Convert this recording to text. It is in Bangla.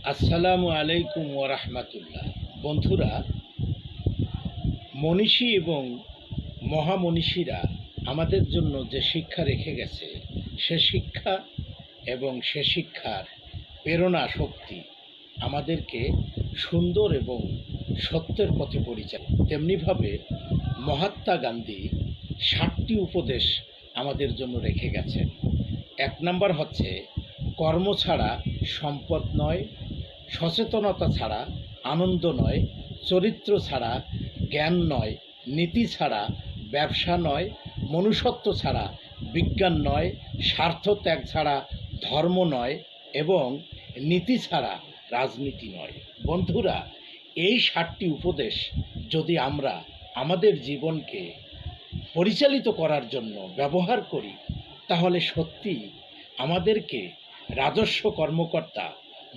আসসালামু আলাইকুম ওয়া রাহমাতুল্লাহ। বন্ধুরা, মনীষী এবং মহামনীষীরা আমাদের জন্য যে শিক্ষা রেখে গেছে, সে শিক্ষা এবং সে শিক্ষার প্রেরণা শক্তি আমাদেরকে সুন্দর এবং সত্যের পথে পরিচালিত। তেমনিভাবে মহাত্মা গান্ধী 7টি উপদেশ আমাদের জন্য রেখে গেছেন। 1 নাম্বার হচ্ছে, কর্ম ছাড়া সম্পদ নয়, সচেতনতা ছাড়া আনন্দ নয়, চরিত্র ছাড়া জ্ঞান নয়, নীতি ছাড়া ব্যবসা নয়, মনুষ্যত্ব ছাড়া বিজ্ঞান নয়, স্বার্থ ত্যাগ ছাড়া ধর্ম নয় এবং নীতি ছাড়া রাজনীতি নয়। বন্ধুরা, এই 7টি উপদেশ যদি আমরা আমাদের জীবনকে পরিচালিত করার জন্য ব্যবহার করি, তাহলে সত্যি আমাদেরকে রাজস্ব কর্মকর্তা